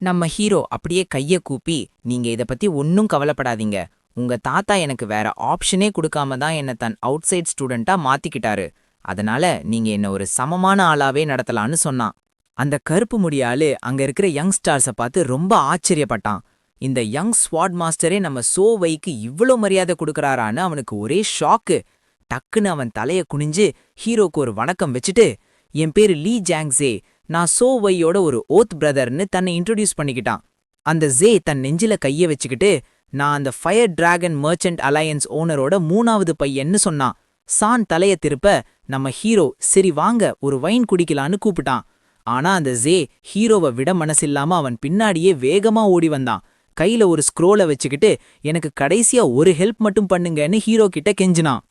நம்ம ஹீரோ அப்படியே கைய கூப்பி, நீங்க இத பத்தி ஒன்னும் கவலைப்படாதீங்க. உங்க தாத்தா எனக்கு வேற ஆப்ஷனே குடுக்காம தான் என்ன தன் அவுட்சைட் ஸ்டூடெண்ட்டா மாத்திக்கிட்டாரு. அதனால நீங்க என்ன ஒரு சமமான ஆளாவே நடத்தலான்னு சொன்னான். அந்த கருப்பு முடி ஆளு அங்க இருக்கிற யங்ஸ்டார்ஸ பார்த்து ரொம்ப ஆச்சரியப்பட்டான். இந்த யங் ஸ்வாட் மாஸ்டரே நம்ம சோவைக்கு இவ்ளோ மரியாதை குடுக்கறாரான்னு அவனுக்கு ஒரே ஷாக்கு. டக்குன்னு அவன் தலைய குனிஞ்சு ஹீரோக்கு ஒரு வணக்கம் வச்சுட்டு, என் பேரு லீ ஜாங்ஸே, நான் சோ வையோட ஒரு ஓத் பிரதர்னு தன்னை இன்ட்ரோடியூஸ் பண்ணிக்கிட்டான். அந்த ஜே தன் நெஞ்சில கைய வச்சுக்கிட்டு, நான் அந்த ஃபயர் டிராகன் மர்ச்சன்ட் அலையன்ஸ் ஓனரோட 3வது பையன்னு சொன்னான். சான் தலைய திருப்ப, நம்ம ஹீரோ சரி வாங்க ஒரு வைன் குடிக்கலான்னு கூப்பிட்டான். ஆனா அந்த ஜே ஹீரோவை விட மனசில்லாம அவன் பின்னாடியே வேகமா ஓடி வந்தான். கையில ஒரு ஸ்க்ரோல வச்சுக்கிட்டு, எனக்கு கடைசியா ஒரு ஹெல்ப் மட்டும் பண்ணுங்கன்னு ஹீரோ கிட்ட கெஞ்சினான்.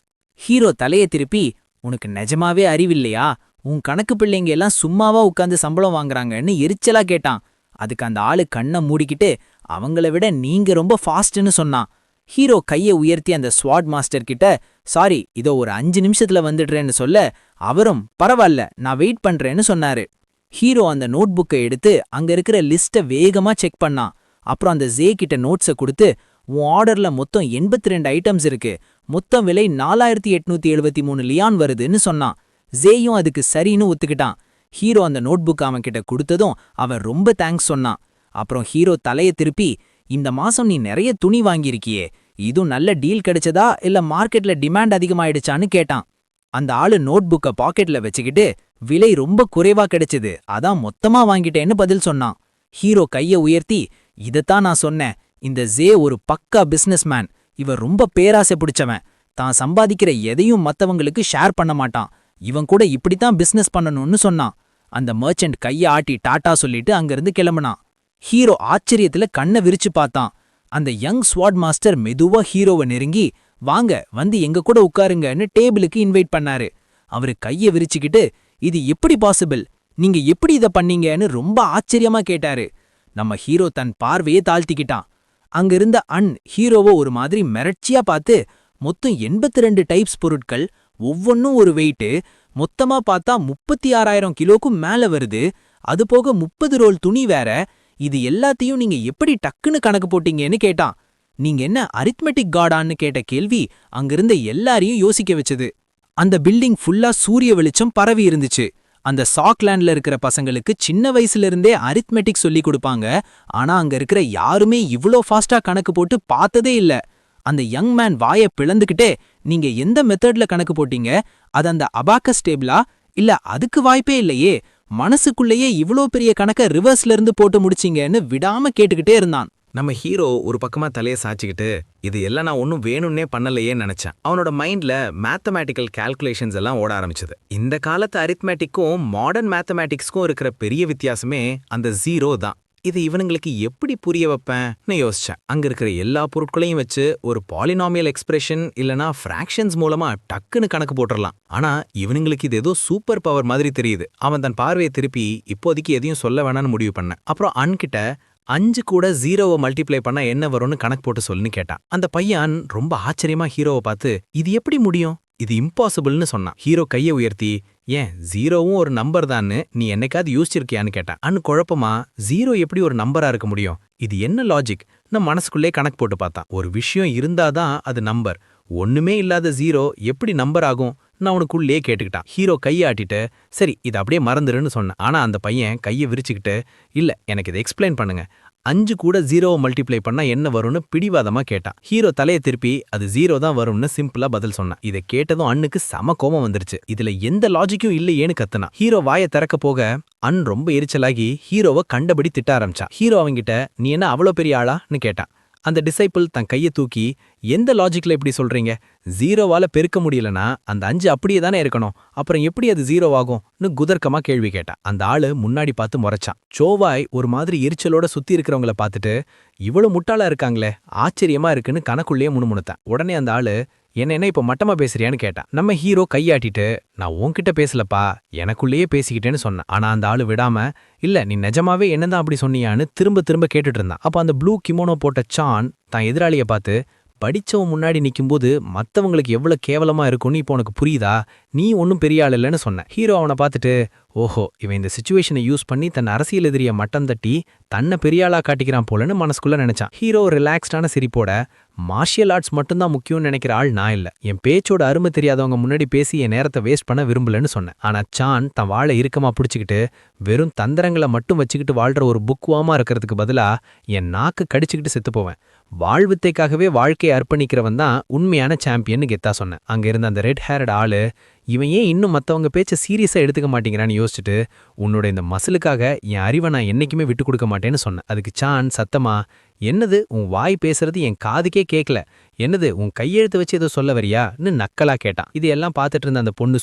ஹீரோ தலைய திருப்பி, உனக்கு நிஜமாவே அறிவில்லையா? உன் கணக்கு பிள்ளைங்க எல்லாம் சும்மாவா உட்காந்து சம்பளம் வாங்குறாங்கன்னு எரிச்சலா கேட்டான். அதுக்கு அந்த ஆளு கண்ணை மூடிக்கிட்டு, அவங்கள விட நீங்க ரொம்ப ஃபாஸ்ட்னு சொன்னான். ஹீரோ கையை உயர்த்தி அந்த ஸ்வாட் மாஸ்டர் கிட்ட, சாரி இதோ ஒரு 5 நிமிஷத்துல வந்துடுறேன்னு சொல்ல, அவரும் பரவாயில்ல நான் வெயிட் பண்றேன்னு சொன்னாரு. ஹீரோ அந்த நோட் புக்கை எடுத்து அங்க இருக்கிற லிஸ்ட வேகமா செக் பண்ணான். அப்புறம் அந்த ஜே கிட்ட நோட்ஸை கொடுத்து, உன் ஆர்டர்ல மொத்தம் 82 ஐட்டம்ஸ் இருக்கு, மொத்தம் விலை 4873 லியான் வருதுன்னு சொன்னான். ஜேயும் அதுக்கு சரின்னு ஒத்துக்கிட்டான். ஹீரோ அந்த நோட்புக் அவன் கிட்ட கொடுத்ததும் அவன் ரொம்ப தேங்க்ஸ் சொன்னான். அப்புறம் ஹீரோ தலைய திருப்பி, இந்த மாசம் நீ நிறைய துணி வாங்கியிருக்கியே, இதுவும் நல்ல டீல் கிடைச்சதா இல்ல மார்க்கெட்ல டிமாண்ட் அதிகமாயிடுச்சான்னு கேட்டான். அந்த ஆளு நோட்புக்க பாக்கெட்ல வச்சுக்கிட்டு, விலை ரொம்ப குறைவா கிடைச்சது, அதான் மொத்தமா வாங்கிட்டேன்னு பதில் சொன்னான். ஹீரோ கைய உயர்த்தி, இதத்தான் நான் சொன்னேன், இந்த ஜே ஒரு பக்கா பிசினஸ்மேன், இவன் ரொம்ப பேராசை பிடிச்சவன், தான் சம்பாதிக்கிற எதையும் மத்தவங்களுக்கு ஷேர் பண்ண மாட்டான், இவன் கூட இப்படித்தான் பிசினஸ் பண்ணணும்னு சொன்னான். அந்த மர்ச்சன்ட் கைய ஆட்டி டாட்டா சொல்லிட்டு அங்கிருந்து கிளம்புனான். ஹீரோ ஆச்சரியத்துல கண்ணை விரிச்சு பார்த்தான். அந்த யங் ஸ்வாட் மாஸ்டர் மெதுவா ஹீரோவை நெருங்கி, வாங்க வந்து எங்க கூட உட்காருங்கன்னு டேபிளுக்கு இன்வைட் பண்ணாரு. அவரு கைய விரிச்சுக்கிட்டு, இது எப்படி பாசிபிள், நீங்க எப்படி இத பண்ணீங்கன்னு ரொம்ப ஆச்சரியமா கேட்டாரு. நம்ம ஹீரோ தன் பார்வையே தாழ்த்திக்கிட்டான். அங்க இருந்த ஹீரோவை ஒரு மாதிரி மிரட்சியா பார்த்து, மொத்தம் 82 டைப்ஸ் பொருட்கள், ஒவ்வொன்னும் ஒரு வெயிட்டு, மொத்தமா பார்த்தா 36,000 கிலோக்கும் மேல வருது, அது போக 30 ரோல் துணி வேற, இது எல்லாத்தையும் நீங்க எப்படி டக்குன்னு கணக்கு போட்டீங்கன்னு கேட்டான். நீங்க என்ன அரித்மெட்டிக் காடான்னு கேட்ட கேள்வி அங்கிருந்த எல்லாரையும் யோசிக்க வச்சது. அந்த பில்டிங் ஃபுல்லா சூரிய வெளிச்சம் பரவி இருந்துச்சு. அந்த சாக்லேண்ட்ல இருக்கிற பசங்களுக்கு சின்ன வயசுல இருந்தே அரித்மெட்டிக் சொல்லி கொடுப்பாங்க. ஆனா அங்க இருக்கிற யாருமே இவ்ளோ ஃபாஸ்டா கணக்கு போட்டு பார்த்ததே இல்ல. அந்த யங் மேன் வாய பிளந்துகிட்டே, நீங்க எந்த மெத்தட்ல கணக்கு போட்டீங்க, அது அந்த அபாக்கஸ் டேபிளா, இல்ல அதுக்கு வாய்ப்பே இல்லையே, மனசுக்குள்ளேயே இவ்ளோ பெரிய கணக்க ரிவர்ஸ்ல இருந்து போட்டு முடிச்சீங்கன்னு விடாம கேட்டுக்கிட்டே இருந்தான். நம்ம ஹீரோ ஒரு பக்கமா தலைய சாய்ச்சிக்கிட்டு, இது எல்லாம் நான் ஒன்னும் வேணும்னே பண்ணலையேன்னு நினைச்சேன். அவனோட மைண்ட்ல மேத்தமேட்டிக்கல் கால்குலேஷன்ஸ் எல்லாம் ஓட ஆரம்பிச்சது. இந்த காலத்து அரித்மேட்டிக்கும் மாடர்ன் மேத்தமேட்டிக்ஸ்க்கும் இருக்கிற பெரிய வித்தியாசமே அந்த ஜீரோ தான். இதை இவனுங்களுக்கு எப்படி புரிய வைப்பேன்னு யோசிச்சேன். அங்க இருக்கிற எல்லா பொருட்களையும் வச்சு ஒரு பாலினாமியல் எக்ஸ்பிரஷன் இல்லனா ஃபிராக்ஷன்ஸ் மூலமா டக்குன்னு கணக்கு போட்டுறலாம். ஆனா இவனுங்களுக்கு இது ஏதோ சூப்பர் பவர் மாதிரி தெரியுது. அவன் தன் பார்வையை திருப்பி, இப்போதைக்கு எதையும் சொல்ல வேணான்னு முடிவு பண்ண. அப்புறம் அன்கிட்ட 5 கூட 0வை மல்டிப்ளை பண்ணா என்ன வரும்னு கணக்கு போட்டு சொல்லுன்னு கேட்டான். அந்த பையன் ரொம்ப ஆச்சரியமா ஹீரோவை பார்த்து, இது எப்படி முடியும், இது இம்பாசிபிள்னு சொன்னான். ஹீரோ கையை உயர்த்தி, ஏன் 0வும் ஒரு நம்பர் தான்னு நீ என்னைக்காவது யோசிச்சிருக்கியான்னு கேட்டான். குழப்பமா, 0 எப்படி ஒரு நம்பரா இருக்க முடியும், இது என்ன லாஜிக், நான் மனசுக்குள்ளே கணக்கு போட்டு பார்த்தான். ஒரு விஷயம் இருந்தாதான் அது நம்பர், ஒண்ணுமே இல்லாத 0 எப்படி நம்பர் ஆகும், நான் அவனுக்குள்ளே கேட்டுக்கிட்டான். ஹீரோ கையாட்டிட்டு, சரி இது அப்படியே மறந்துருன்னு சொன்னேன். ஆனா அந்த பையன் கையை விரிச்சுக்கிட்டு, இல்ல எனக்கு இதை எக்ஸ்பிளைன் பண்ணுங்க, 5 கூட 0வை மல்டிப்ளை பண்ணா என்ன வரும்னு பிடிவாதமா கேட்டான். ஹீரோ தலையை திருப்பி, அது 0 தான் வரும்னு சிம்பிளா பதில் சொன்னான். இதை கேட்டதும் அண்ணுக்கு செம கோபம் வந்துருச்சு. இதுல எந்த லாஜிக்கும் இல்லையேன்னு கத்துனான். ஹீரோ வாயை திறக்க போக ரொம்ப எரிச்சலாகி ஹீரோவை கண்டபடி திட்ட ஆரம்பிச்சான். ஹீரோ அவங்கிட்ட, நீ என்ன அவ்வளோ பெரிய ஆளான்னு கேட்டான். அந்த டிசைபிள் தன் கையை தூக்கி, எந்த லாஜிக்ல இப்படி சொல்றீங்க, 0வால பெருக்க முடியலனா அந்த 5 அப்படியே தானே இருக்கணும், அப்புறம் எப்படி அது 0 ஆகும்னு குதர்க்கமா கேள்வி கேட்டான். அந்த ஆளு முன்னாடி பார்த்து முறைச்சான். சோவாய் ஒரு மாதிரி எரிச்சலோட சுத்தி இருக்கிறவங்கள பார்த்துட்டு, இவ்வளவு முட்டாளா இருக்காங்களே, ஆச்சரியமா இருக்குன்னு கணக்குள்ளேயே முணுமுணுத்தான். உடனே அந்த ஆளு, என்ன இப்ப மட்டமா பேசுறியான்னு கேட்டான். நம்ம ஹீரோ கையாட்டிட்டு, நான் உன்கிட்ட பேசலப்பா, எனக்குள்ளேயே பேசிக்கிட்டேன்னு சொன்னேன். ஆனா அந்த ஆளு விடாம, இல்ல நீ நிஜமாவே என்னதான் அப்படி சொன்னியான்னு திரும்ப திரும்ப கேட்டுட்டு இருந்தான். அப்ப அந்த ப்ளூ கிமோனோ போட்ட சான் தான் எதிராளிய பார்த்து, படிச்சவன் முன்னாடி நிக்கும்போது மத்தவங்களுக்கு எவ்வளவு கேவலமா இருக்கும்னு இப்போ உனக்கு புரியுதா? நீ ஒன்னும் பெரிய ஆள் இல்லைன்னு சொன்ன. ஹீரோ அவனை பார்த்துட்டு, ஓஹோ இவன் இந்த சிச்சுவேஷனை யூஸ் பண்ணி தன் அரசியல் எதிரிய மட்டம் தட்டி தன்னை பெரிய ஆளா காட்டிக்கிறான் போலன்னு மனசுக்குள்ள நினைச்சான். ஹீரோ ரிலாக்ஸ்டான சிரிப்போட, மார்ஷியல் ஆர்ட்ஸ் மட்டும்தான் முக்கியம்னு நினைக்கிற ஆள் நான் இல்ல. என் பேச்சோட அருமை தெரியாதவங்க முன்னாடி பேசி என் நேரத்தை வேஸ்ட் பண்ண விரும்பலன்னு சொன்னேன். ஆனா சான் தன் வாழை இறுக்கமா பிடிச்சிக்கிட்டு வெறும் தந்திரங்களை மட்டும் வச்சுக்கிட்டு வாழ்ற ஒரு புக்வாமா இருக்கிறதுக்கு பதிலா என் நாக்கு கடிச்சுக்கிட்டு செத்து போவேன். வாழ்வித்தைக்காகவே வாழ்க்கையை அர்ப்பணிக்கிறவன் தான் உண்மையான சாம்பியன்னு கெத்தா சொன்னேன். அங்க இருந்த அந்த ரெட் ஹேர்ட் ஆளு, இவன் ஏன் இன்னும் மத்தவங்க பேச்ச சீரியஸா எடுத்துக்க மாட்டேங்கிறான்னு யோசிச்சுட்டு, உன்னோட இந்த மசிலுக்காக என் அறிவை நான் என்னைக்குமே விட்டு கொடுக்க மாட்டேன்னு சொன்னேன். அதுக்கு சான் சத்தமா, என்னது உன் வாய் பேசுறது என் காதுக்கே கேட்கல, என்னது உன் கையெழுத்து வச்சு ஏதோ சொல்ல வரியான்னு நக்கலா கேட்டான். இதையெல்லாம் பார்த்துட்டு இருந்த அந்த பொண்ணு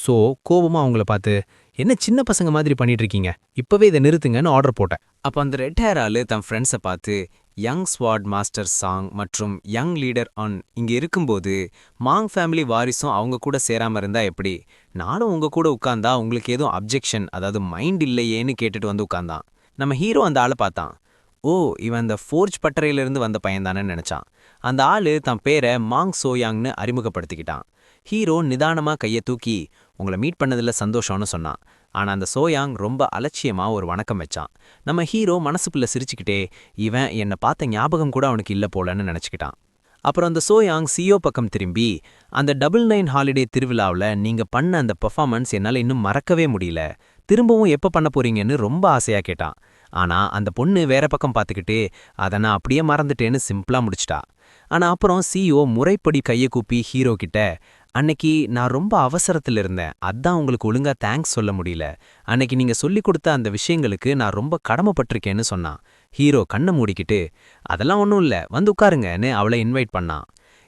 கோபமா அவங்கள பார்த்து, என்ன சின்ன பசங்க மாதிரி பண்ணிட்டு இருக்கீங்க, இப்பவே இதை நிறுத்துங்கன்னு ஆர்டர் போட்டேன். அப்போ அந்த ரெட் ஹேர் ஆளு தன் ஃப்ரெண்ட்ஸை பார்த்து, யங் ஸ்வாட் மாஸ்டர் சாங் மற்றும் யங் லீடர் ஆன் இங்கே இருக்கும்போது மாங் ஃபேமிலி வாரிசும் அவங்க கூட சேராமல் இருந்தா எப்படி? நானும் உங்க கூட உட்கார்ந்தா உங்களுக்கு எதுவும் அப்ஜெக்ஷன், அதாவது மைண்ட் இல்லையேன்னு கேட்டுட்டு வந்து உட்கார்ந்தான். நம்ம ஹீரோ அந்த ஆளை பார்த்தான். ஓ இவன் அந்த ஃபோர்ஜ் பட்டறையிலிருந்து வந்த பையன்தானே நினைச்சான். அந்த ஆளு தன் பேரை மாங் சோயாங்னு அறிமுகப்படுத்திக்கிட்டான். ஹீரோ நிதானமா கையை தூக்கி, உங்களை மீட் பண்ணதில் சந்தோஷம்னு சொன்னான். ஆனா அந்த சோயாங் ரொம்ப அலட்சியமா ஒரு வணக்கம் வச்சான். நம்ம ஹீரோ மனசுக்குள்ள சிரிச்சுக்கிட்டே, இவன் என்னை பார்த்த ஞாபகம் கூட அவனுக்கு இல்ல போலன்னு நினைச்சுக்கிட்டான். அப்புறம் அந்த சோயாங் சியோ பக்கம் திரும்பி, அந்த 99 ஹாலிடே திருவிழாவில் நீங்க பண்ண அந்த பெர்ஃபார்மன்ஸ் என்னால் இன்னும் மறக்கவே முடியல, திரும்பவும் எப்போ பண்ண போறீங்கன்னு ரொம்ப ஆசையா கேட்டான். ஆனா அந்த பொண்ணு வேற பக்கம் பார்த்துக்கிட்டு, அதை நான் அப்படியே மறந்துட்டேன்னு சிம்பிளா முடிச்சிட்டா. ஆனா அப்புறம் சியோ முறைப்படி கையை கூப்பி ஹீரோ கிட்ட, அன்னைக்கு நான் ரொம்ப அவசரத்தில் இருந்தேன், அதான் உங்களுக்கு ஒழுங்கா தேங்க்ஸ் சொல்ல முடியல, அன்னைக்கு நீங்க சொல்லிக் கொடுத்த அந்த விஷயங்களுக்கு நான் ரொம்ப கடமைப்பட்டிருக்கேன்னு சொன்னான். ஹீரோ கண்ணை மூடிக்கிட்டு, அதெல்லாம் ஒன்றும் இல்லை வந்து உட்காருங்கன்னு அவளை இன்வைட் பண்ணான்.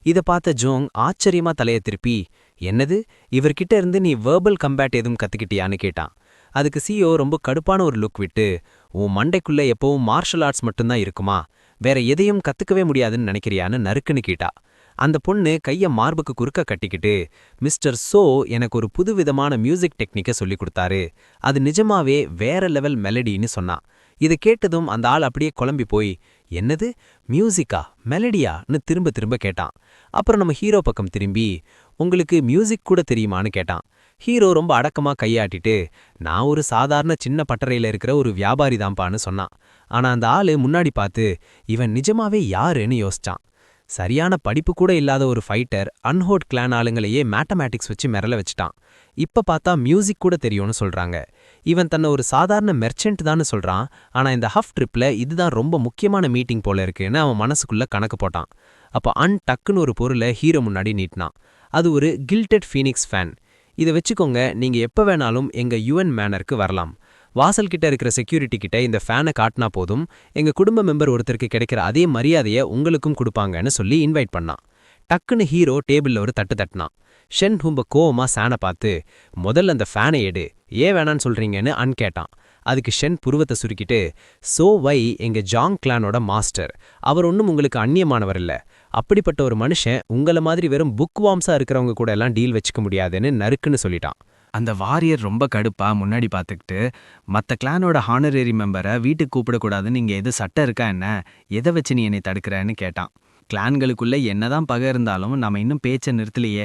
இதை பார்த்த ஜோங் ஆச்சரியமா தலையை திருப்பி, என்னது இவர்கிட்ட இருந்து நீ வேர்பல் கம்பேட் எதுவும் கத்துக்கிட்டியான்னு கேட்டான். அதுக்கு சியோ ரொம்ப கடுப்பான ஒரு லுக் விட்டு, உன் மண்டைக்குள்ள எப்பவும் மார்ஷல் ஆர்ட்ஸ் மட்டும்தான் இருக்குமா, வேற எதையும் கத்துக்கவே முடியாதுன்னு நினைக்கிறியான்னு நறுக்குன்னு கேட்டா. அந்த பொண்ணு கைய மார்புக்கு குறுக்க கட்டிக்கிட்டு, மிஸ்டர் எனக்கு ஒரு புதுவிதமான மியூசிக் டெக்னிக்கை சொல்லி கொடுத்தாரு, அது நிஜமாவே வேற லெவல் மெலடின்னு சொன்னான். இதை கேட்டதும் அந்த ஆள் அப்படியே குழம்பி போய், என்னது மியூசிக்கா மெலடியான்னு திரும்ப திரும்ப கேட்டான். அப்புறம் நம்ம ஹீரோ பக்கம் திரும்பி, உங்களுக்கு மியூசிக் கூட தெரியுமான்னு கேட்டான். ஹீரோ ரொம்ப அடக்கமா கையாட்டிட்டு, நான் ஒரு சாதாரண சின்ன பட்டறையில இருக்கிற ஒரு வியாபாரி தான்பான்னு சொன்னான். ஆனா அந்த ஆளு முன்னாடி பார்த்து, இவன் நிஜமாவே யாருன்னு யோசிச்சான். சரியான படிப்பு கூட இல்லாத ஒரு ஃபைட்டர் அன்ஹோட் கிளான் ஆளுங்களையே மேத்தமேட்டிக்ஸ் வச்சு மிரள வச்சுட்டான். இப்ப பார்த்தா மியூசிக் கூட தெரியும்னு சொல்றாங்க. இவன் தன்னை ஒரு சாதாரண மெர்ச்சன்ட் தான்னு சொல்றான். ஆனா இந்த ஹஃப் ட்ரிப்ல இதுதான் ரொம்ப முக்கியமான மீட்டிங் போல இருக்குன்னு அவன் மனசுக்குள்ள கணக்கு போட்டான். அப்ப டக்குன்னு ஒரு பொருளை ஹீரோ முன்னாடி நீட்டினான். அது ஒரு கில்டட் ஃபீனிக்ஸ் ஃபேன். இதை வச்சுக்கோங்க, நீங்க எப்ப வேணாலும் எங்க யுஎன் மேனருக்கு வரலாம். வாசல் கிட்ட இருக்கிற செக்யூரிட்டி கிட்ட இந்த ஃபேனை காட்டினா போதும், எங்க குடும்ப மெம்பர் ஒருத்தருக்கு கிடைக்கிற அதே மரியாதையை உங்களுக்கும் கொடுப்பாங்கன்னு சொல்லி இன்வைட் பண்ணான். டக்குன்னு ஹீரோ டேபிள்ல ஒரு தட்டு தட்டினான். ஷென் ரொம்ப கோவமா சானை பார்த்து, முதல்ல அந்த ஃபேனை எடு, ஏன் வேணான்னு சொல்றீங்கன்னு கேட்டான். அதுக்கு ஷென் புருவத்தை சுருக்கிட்டு, வை எங்க ஜாங் கிளானோட மாஸ்டர், அவர் ஒன்றும் உங்களுக்கு அந்நியமானவர் இல்ல, அப்படிப்பட்ட ஒரு மனுஷன் உங்கள மாதிரி வெறும் புக் வாம்ஸா இருக்கிறவங்க கூட எல்லாம் டீல் வச்சுக்க முடியாதுன்னு நறுக்குன்னு சொல்லிட்டான். அந்த வாரியர் ரொம்ப கடுப்பா முன்னாடி பார்த்துக்கிட்டு, மற்ற கிளானோட ஹானரரி மெம்பரை வீட்டுக்கு கூப்பிடக்கூடாதுன்னு இங்கே எது சட்டம் இருக்கா என்ன, எதை வச்சு நீ என்னை தடுக்கிறன்னு கேட்டான். கிளான்களுக்குள்ள என்னதான் பகை இருந்தாலும் நம்ம இன்னும் பேச்சை நிறுத்தலையே,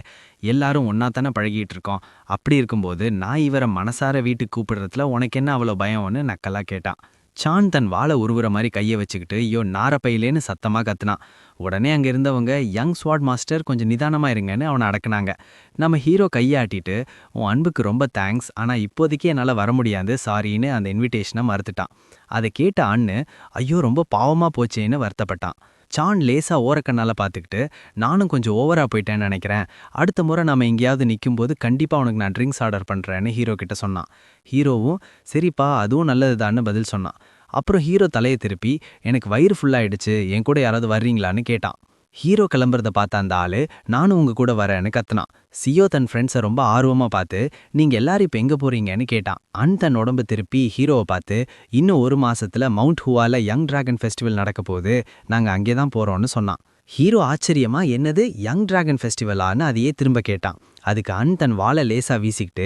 எல்லாரும் ஒன்னாத்தானே பழகிட்டு இருக்கோம், அப்படி இருக்கும்போது நான் இவரை மனசார வீட்டுக்கு கூப்பிடுறதுல உனக்கு என்ன அவ்வளோ பயம்னு நக்கலா கேட்டான். சான் தன் வாழை உருவுற மாதிரி கையை வச்சுக்கிட்டு, ஐயோ நாரப்பையிலேன்னு சத்தமாக கத்துனான். உடனே அங்கே இருந்தவங்க, யங் ஸ்வாட் மாஸ்டர் கொஞ்சம் நிதானமாக இருங்கன்னு அவனை அடக்குனாங்க. நம்ம ஹீரோ கையாட்டிட்டு, உன் அன்புக்கு ரொம்ப தேங்க்ஸ், ஆனால் இப்போதைக்கு என்னால் வர முடியாது சாரின்னு அந்த இன்விடேஷனை மறுத்துட்டான். அதை கேட்ட ஐயோ ரொம்ப பாவமாக போச்சேன்னு வருத்தப்பட்டான். சான் லேசா ஓரக்கண்ணால பார்த்துக்கிட்டு, நானும் கொஞ்சம் ஓவரா போயிட்டேன்னு நினைக்கிறேன், அடுத்த முறை நாம எங்கேயாவது நிற்கும்போது கண்டிப்பாக உனக்கு நான் ட்ரிங்க்ஸ் ஆர்டர் பண்ணுறேன்னு ஹீரோ கிட்ட சொன்னான். ஹீரோவும் சரிப்பா அதுவும் நல்லதுதான்னு பதில் சொன்னான். அப்புறம் ஹீரோ தலையை திருப்பி, எனக்கு வயிறு ஃபுல்லாயிடுச்சு, என் கூட யாராவது வர்றீங்களான்னு கேட்டான். ஹீரோ கிளம்புறத பார்த்த அந்த ஆளு, நானும் உங்க கூட வரேன்னு கத்துனான். சியோ தன் ஃப்ரெண்ட்ஸை ரொம்ப ஆர்வமா பார்த்து, நீங்க எல்லாரும் இப்போ எங்க போறீங்கன்னு கேட்டான். தன் உடம்பு திருப்பி ஹீரோவை பார்த்து, இன்னும் 1 மாசத்துல மவுண்ட் ஹுவால யங் டிராகன் ஃபெஸ்டிவல் நடக்க போகுது, நாங்க அங்கே தான் போறோம்னு சொன்னான். ஹீரோ ஆச்சரியமா என்னது யங் டிராகன் ஃபெஸ்டிவலான்னு அதையே திரும்ப கேட்டான். அதுக்கு அன் தன் வாளை லேசா வீசிக்கிட்டு,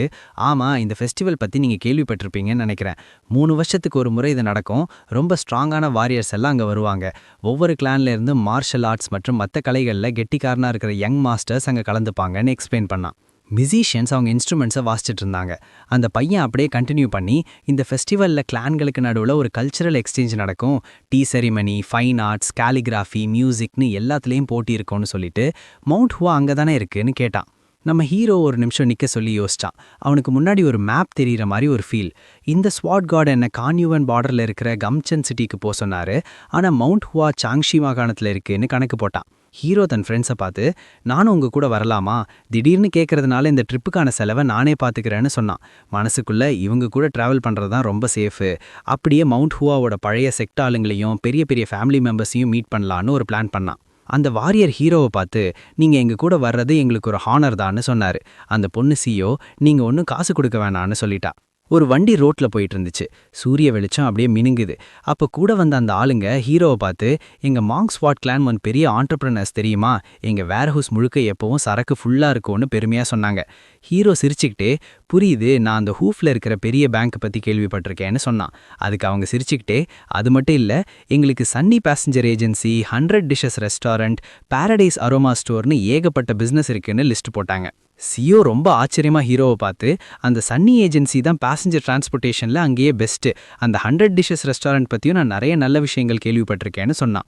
ஆமா இந்த ஃபெஸ்டிவல் பத்தி நீங்க கேள்விப்பட்டிருப்பீங்கன்னு நினைக்கிறேன். 3 வருஷத்துக்கு ஒரு முறை இது நடக்கும். ரொம்ப ஸ்ட்ராங்கான வாரியர்ஸ் எல்லாம் அங்க வருவாங்க. ஒவ்வொரு கிளான்ல இருந்து மார்ஷல் ஆர்ட்ஸ் மற்றும் மற்ற கலைகள்ல கெட்டிக்காரனா இருக்கிற யங் மாஸ்டர்ஸ் அங்க கலந்துப்பாங்கன்னு எக்ஸ்பிளைன் பண்ணான். மியூசிஷியன்ஸ் அவங்க இன்ஸ்ட்ருமெண்ட்ஸை வாசிச்சுட்டு இருந்தாங்க. அந்த பையன் அப்படியே கண்டினியூ பண்ணி, இந்த ஃபெஸ்டிவலில் கிளான்களுக்கு நடுவில் ஒரு கல்ச்சரல் எக்ஸ்சேஞ்ச் நடக்கும். Tea ceremony, fine arts, calligraphy, மியூசிக்னு எல்லாத்துலேயும் போட்டி இருக்கும்னு சொல்லிட்டு மவுண்ட் ஹுவா அங்கே தானே இருக்குன்னு கேட்டான். நம்ம ஹீரோ ஒரு நிமிஷம் நிற்க சொல்லி யோசிச்சான். அவனுக்கு முன்னாடி ஒரு மேப் தெரிகிற மாதிரி ஒரு ஃபீல். இந்த ஸ்வாட் காட் என்ன கான்யூவன் பார்டரில் இருக்கிற கம்சன் சிட்டிக்கு போக சொன்னார். ஆனால் மவுண்ட் ஹுவா சாங்ஷி மாகாணத்தில் இருக்குன்னு கணக்கு போட்டான். ஹீரோ தன் ஃப்ரெண்ட்ஸை பார்த்து, நானும் உங்க கூட வரலாமா, திடீர்னு கேட்கறதுனால இந்த ட்ரிப்புக்கான செலவை நானே பார்த்துக்கிறேன்னு சொன்னான். மனசுக்குள்ள இவங்க கூட ட்ராவல் பண்ணுறது தான் ரொம்ப சேஃபு. அப்படியே மவுண்ட் ஹுவாவோட பழைய செக்ட் ஆளுங்களையும் பெரிய பெரிய ஃபேமிலி மெம்பர்ஸையும் மீட் பண்ணலான்னு ஒரு பிளான் பண்ணான். அந்த வாரியர் ஹீரோவை பார்த்து, நீங்க எங்க கூட வர்றது எங்களுக்கு ஒரு ஹானர் தான்னு சொன்னாரு. அந்த பொண்ணு சியோ, நீங்க ஒன்றும் காசு கொடுக்க வேணான்னு சொல்லிட்டா. ஒரு வண்டி ரோட்ல போயிட்டு இருந்துச்சு. சூரிய வெளிச்சம் அப்படியே மினுங்குது. அப்போ கூட வந்த அந்த ஆளுங்க ஹீரோவை பார்த்து, எங்க மாங்க் ஸ்வாட் கிளான் ஒன் பெரிய ஆண்டர்பிரினர்ஸ் தெரியுமா, எங்க வேர்ஹவுஸ் முழுக்க எப்பவும் சரக்கு ஃபுல்லா இருக்கும்னு பெருமையா சொன்னாங்க. ஹீரோ சிரிச்சுக்கிட்டே, புரியுது, நான் அந்த ஹூஃப்ல இருக்கிற பெரிய பேங்க் பத்தி கேள்விப்பட்டிருக்கேன்னு சொன்னான். அதுக்கு அவங்க சிரிச்சுக்கிட்டே, அது மட்டும் இல்ல, எங்களுக்கு Sunny passenger agency, 100 dishes restaurant, paradise aroma ஸ்டோர்னு ஏகப்பட்ட பிசினஸ் இருக்குன்னு லிஸ்ட் போட்டாங்க. சியோ ரொம்ப ஆச்சரியமா ஹீரோவை பார்த்து, அந்த சன்னி ஏஜென்சி தான் பேசஞ்சர் டிரான்ஸ்போர்ட்டேஷன்ல அங்கேயே பெஸ்ட். அந்த 100 டிஷஸ் ரெஸ்டாரண்ட் பத்தியும் நான் நிறைய நல்ல விஷயங்கள் கேள்விப்பட்டிருக்கேன்னு சொன்னான்.